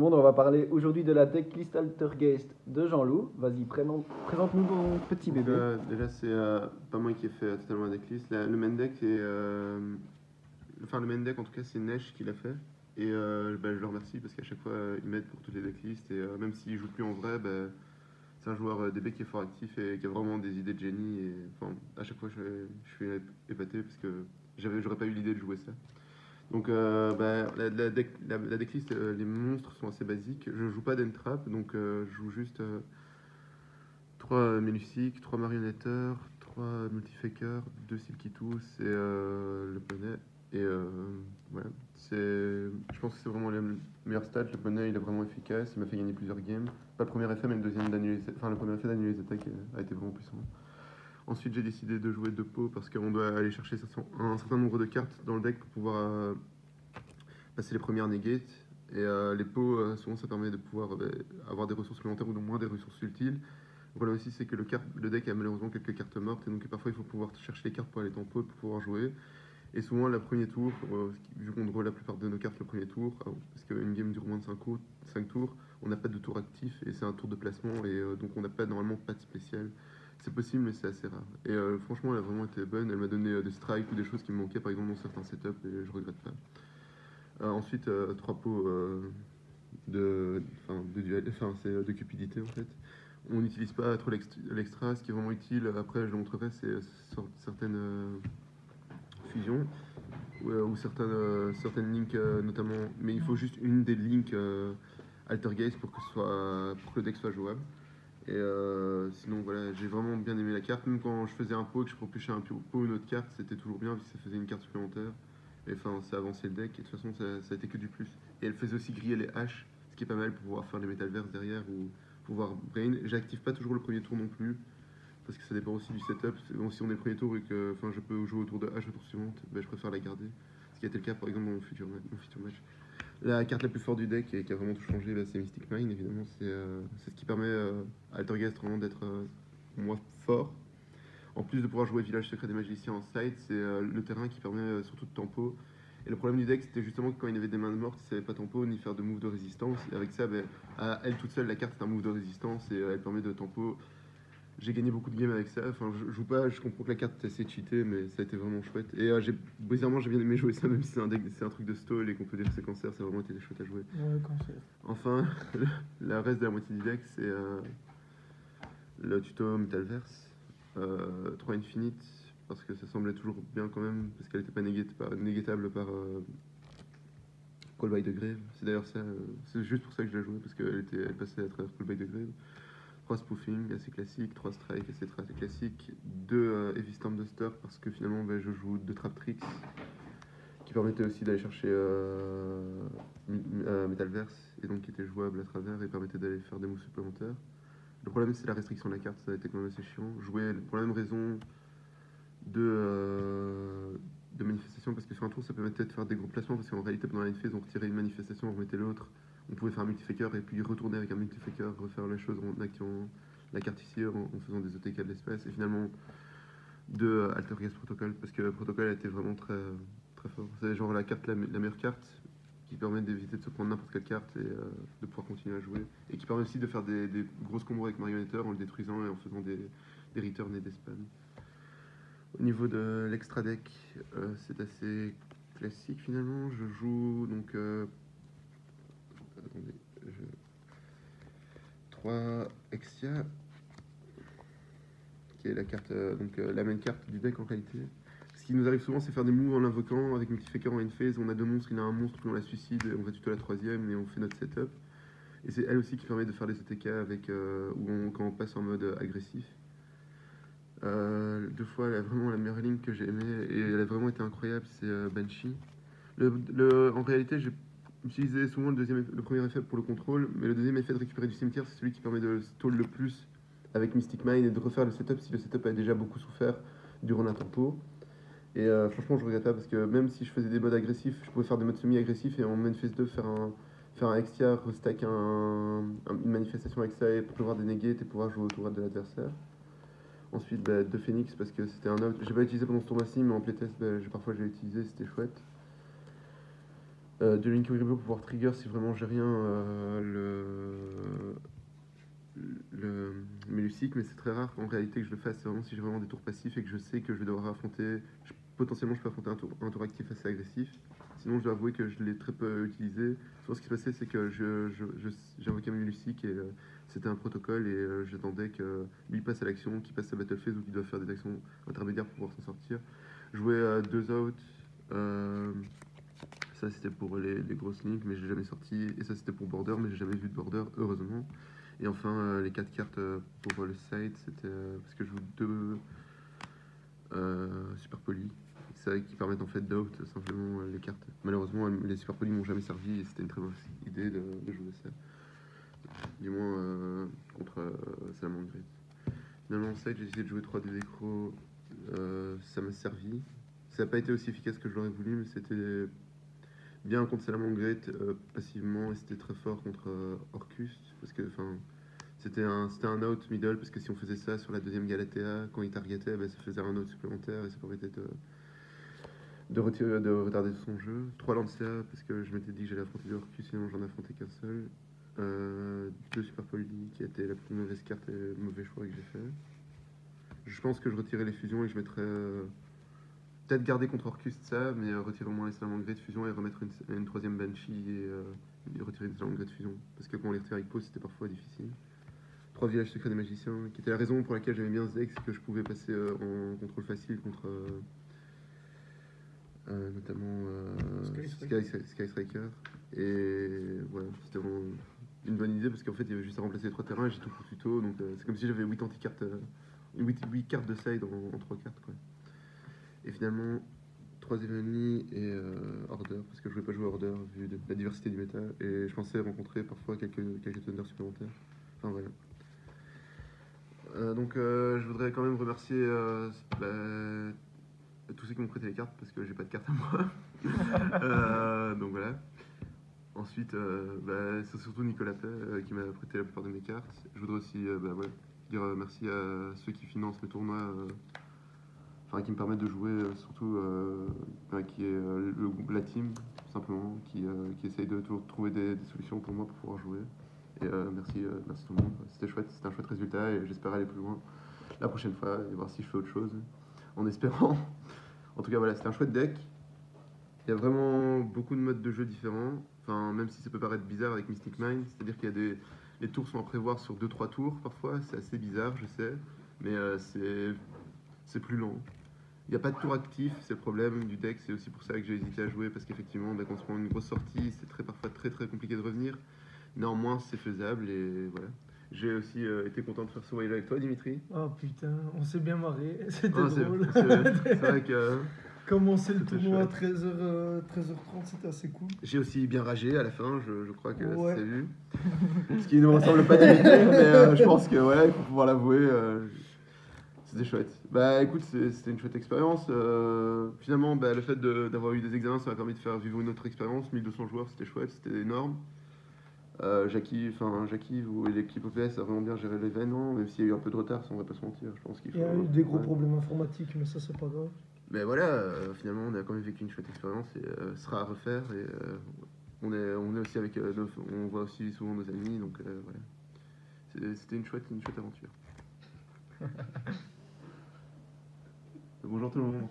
monde, on va parler aujourd'hui de la decklist Altergeist de Jean-Loup. Vas-y, présente-nous ton petit Donc, bébé. déjà, c'est pas moi qui ai fait totalement la decklist. Le main deck, enfin, le main deck, en tout cas, c'est Nesh qui l'a fait. Et bah, je le remercie parce qu'à chaque fois, il m'aide pour toutes les decklists. Et même s'il joue plus en vrai, bah, c'est un joueur DB qui est fort actif et qui a vraiment des idées de génie. Et enfin, à chaque fois, je suis épaté parce que j'aurais pas eu l'idée de jouer ça. Donc, bah, la decklist, les monstres sont assez basiques. Je joue pas d'entrap, donc je joue juste 3 Melusic, 3 marionnetteurs, 3 multifakers, 2 Silky Tooth et le poney. Et voilà, je pense que c'est vraiment le meilleur stat. Le poney, il est vraiment efficace. Il m'a fait gagner plusieurs games. Pas le premier effet, mais le deuxième d'annuler. Enfin, le premier effet d'annuler les attaques a été vraiment puissant. Ensuite, j'ai décidé de jouer 2 pots parce qu'on doit aller chercher un certain nombre de cartes dans le deck pour pouvoir passer les premières negates. Et les pots, souvent, ça permet de pouvoir avoir des ressources supplémentaires ou au moins des ressources utiles. Le problème aussi, c'est que le deck a malheureusement quelques cartes mortes, et donc parfois il faut pouvoir chercher les cartes pour aller en pot pour pouvoir jouer. Et souvent, le premier tour, vu qu'on draw la plupart de nos cartes le premier tour, parce qu'une game dure moins de 5 tours, on n'a pas de tour actif, et c'est un tour de placement, et donc on n'a pas normalement pas de spécial. C'est possible, mais c'est assez rare. Et franchement, elle a vraiment été bonne. Elle m'a donné des strikes ou des choses qui me manquaient, par exemple, dans certains setups, et je regrette pas. Ensuite, 3 pots de duel, enfin, c'est de cupidité en fait. On n'utilise pas trop l'extra, ce qui est vraiment utile, après je le montrerai, c'est certaines fusions ou certaines links notamment, mais il faut juste une des links Altergeist pour pour que le deck soit jouable. Et sinon voilà, j'ai vraiment bien aimé la carte, même quand je faisais un pot et que je propulsais un pot ou une autre carte, c'était toujours bien, vu que ça faisait une carte supplémentaire. Et enfin, ça avançait le deck, et de toute façon, ça a été que du plus. Et elle faisait aussi griller les haches, ce qui est pas mal pour pouvoir faire les métalverses derrière ou pouvoir brain. J'active pas toujours le premier tour non plus, parce que ça dépend aussi du setup. Donc, si on est le premier tour et que je peux jouer autour de hache au tour suivante, bah, je préfère la garder. Ce qui a été le cas par exemple dans mon futur match. La carte la plus forte du deck et qui a vraiment tout changé, bah, c'est Mystic Mine, évidemment. C'est ce qui permet à Altergeist vraiment d'être moins fort. En plus de pouvoir jouer Village Secret des Magiciens en side, c'est le terrain qui permet surtout de tempo. Et le problème du deck, c'était justement que quand il avait des mains mortes, il savait pas tempo ni faire de move de résistance. Et avec ça, ben, à elle toute seule, la carte c'est un move de résistance et elle permet de tempo. J'ai gagné beaucoup de games avec ça. Enfin, je joue pas, je comprends que la carte est assez cheatée, mais ça a été vraiment chouette. Et bizarrement, j'ai bien aimé jouer ça, même si c'est un truc de stall et qu'on peut dire que c'est cancer, ça a vraiment été chouette à jouer. Ouais, cancer. Enfin, le reste de la moitié du deck, c'est le tuto Metalverse. 3 Infinite, parce que ça semblait toujours bien quand même, parce qu'elle n'était pas négatable par Call by the Grave. C'est d'ailleurs ça, c'est juste pour ça que je l'ai joué, parce elle passait à travers Call by the Grave. 3 Spoofing, assez classique, 3 Strike, assez classique, 2 Heavy Storm Duster, parce que finalement je joue 2 Trap Tricks, qui permettaient aussi d'aller chercher Metalverse, et donc qui était jouable à travers, et permettait d'aller faire des moves supplémentaires. Le problème, c'est la restriction de la carte, ça a été quand même assez chiant. Jouer pour la même raison de manifestation, parce que sur un tour, ça permettait de faire des gros placements, parce qu'en réalité, pendant la phase, on retirait une manifestation, on remettait l'autre. On pouvait faire un multifaker et puis retourner avec un multifaker, refaire la chose en activant la carte ici, en faisant des OTK de l'espace. Et finalement, de Altergeist Protocol, parce que le protocole a été vraiment très, très fort. C'est genre la meilleure carte qui permet d'éviter de se prendre n'importe quelle carte et de pouvoir continuer à jouer. Et qui permet aussi de faire des grosses combos avec marionnetteurs en le détruisant et en faisant des returns et des spams. Au niveau de l'extra deck, c'est assez classique finalement. Je joue donc. Attendez. 3 Exia, qui est la carte, la main carte du deck en réalité. Ce qui nous arrive souvent, c'est faire des moves en l'invoquant avec Multifaker en une phase. On a 2 monstres, il a un monstre, puis on la suicide, on va tuto la 3ème et on fait notre setup. Et c'est elle aussi qui permet de faire les OTK avec, quand on passe en mode agressif. 2 fois, elle a vraiment la meilleure ligne que j'ai aimée et elle a vraiment été incroyable, c'est Banshee. En réalité, j'ai utilisé souvent le premier effet pour le contrôle, mais le deuxième effet de récupérer du cimetière, c'est celui qui permet de stall le plus avec Mystic Mine et de refaire le setup si le setup a déjà beaucoup souffert durant la tempo. Et franchement, je regrette pas parce que même si je faisais des modes agressifs, je pouvais faire des modes semi-agressifs et en main phase 2 faire un extia, restack une manifestation avec ça et pour pouvoir dénéguer et pouvoir jouer autour de l'adversaire. Ensuite, 2 Phoenix parce que c'était un out. J'ai pas utilisé pendant ce tournoi-ci, mais en playtest, parfois je l'ai utilisé, c'était chouette. Dueling Equilibrium pour pouvoir trigger si vraiment j'ai rien le Melusic, mais c'est très rare en réalité que je le fasse. C'est vraiment si j'ai vraiment des tours passifs et que je sais que je vais devoir affronter. Potentiellement, je peux affronter un tour actif assez agressif. Sinon, je dois avouer que je l'ai très peu utilisé. Souvent, ce qui se passait, c'est que j'invoquais Melusic et c'était un protocole et j'attendais que lui passe à l'action, qu'il passe sa battle phase ou qu'il doit faire des actions intermédiaires pour pouvoir s'en sortir. Jouer 2 out. Ça c'était pour les grosses links, mais je l'ai jamais sorti. Et ça c'était pour border, mais j'ai jamais vu de border, heureusement. Et enfin, les 4 cartes pour le side, c'était parce que je joue 2 super polis, qui permettent en fait d'out simplement les cartes. Malheureusement, les super polis m'ont jamais servi et c'était une très mauvaise idée de jouer ça. Du moins contre Salamandre Grid. Finalement, en side, j'ai essayé de jouer 3 des écros, ça m'a servi. Ça n'a pas été aussi efficace que je l'aurais voulu, mais c'était bien contre Salamandre Great passivement et c'était très fort contre Orcus parce que c'était un out middle parce que si on faisait ça sur la deuxième Galatea quand il targetait ça faisait un out supplémentaire et ça permettait de retarder son jeu. 3 Lancia parce que je m'étais dit que j'allais affronter des Orcus sinon j'en affrontais qu'un seul. 2 Super Poly qui a été la plus mauvaise carte et le mauvais choix que j'ai fait. Je pense que je retirais les fusions et je mettrais peut-être garder contre Orcus ça, mais retirer au moins les Salamandres de fusion et remettre une troisième Banshee et retirer les Salamandres de fusion. Parce que quand on les retire avec pause, c'était parfois difficile. 3 villages secrets des magiciens, qui était la raison pour laquelle j'aimais bien ce deck, c'est que je pouvais passer en contrôle facile contre notamment Sky Striker. Et voilà, c'était vraiment une bonne idée parce qu'en fait il y avait juste à remplacer les 3 terrains et j'ai tout pour tuto, donc c'est comme si j'avais 8 anti-cartes, 8 cartes de side en 3 cartes quoi. Et finalement, 3ème ennemi et Order, parce que je voulais pas jouer Order vu la diversité du méta, et je pensais rencontrer parfois quelques Thunder supplémentaires. Enfin voilà. Donc je voudrais quand même remercier tous ceux qui m'ont prêté les cartes, parce que j'ai pas de cartes à moi. Donc voilà. Ensuite, c'est surtout Nicolas Pay qui m'a prêté la plupart de mes cartes. Je voudrais aussi dire merci à ceux qui financent mes tournois. Qui me permettent de jouer surtout qui est la team tout simplement qui essaye de trouver des solutions pour moi pour pouvoir jouer et merci tout le monde, c'était chouette, c'était un chouette résultat et j'espère aller plus loin la prochaine fois et voir si je fais autre chose en espérant. En tout cas voilà, c'était un chouette deck, il y a vraiment beaucoup de modes de jeu différents, même si ça peut paraître bizarre avec Mystic Mind, c'est à dire qu'il y a les tours sont à prévoir sur 2-3 tours parfois, c'est assez bizarre je sais, mais c'est plus lent. Il n'y a pas de tour actif, c'est le problème du deck, c'est aussi pour ça que j'ai hésité à jouer, parce qu'effectivement, quand on se prend une grosse sortie, c'est parfois très compliqué de revenir. Néanmoins, c'est faisable et voilà. J'ai aussi été content de faire ce voyage avec toi, Dimitri. Oh putain, on s'est bien marré, c'était Ah, drôle. c'est vrai que Commencer le c'était tournoi à chouette. 13h30, c'était assez cool. J'ai aussi bien ragé à la fin, je crois que Ouais. ça s'est vu. Ce qui ne me ressemble pas d'habitude, mais je pense que voilà, il faut pouvoir l'avouer. C'était chouette. Bah écoute, c'était une chouette expérience. Finalement, le fait d'avoir eu des examens, ça m'a permis de faire vivre une autre expérience. 1200 joueurs, c'était chouette, c'était énorme. Jackie et l'équipe OPS a vraiment bien géré l'événement, même s'il y a eu un peu de retard, on va pas se mentir. Je pense qu'il Il y a eu des gros problèmes informatiques, mais ça, c'est pas grave. Mais voilà, finalement, on a quand même vécu une chouette expérience et ce sera à refaire. Et on est aussi avec. On voit aussi souvent nos amis, donc voilà. C'était une chouette aventure. Bonjour tout le monde.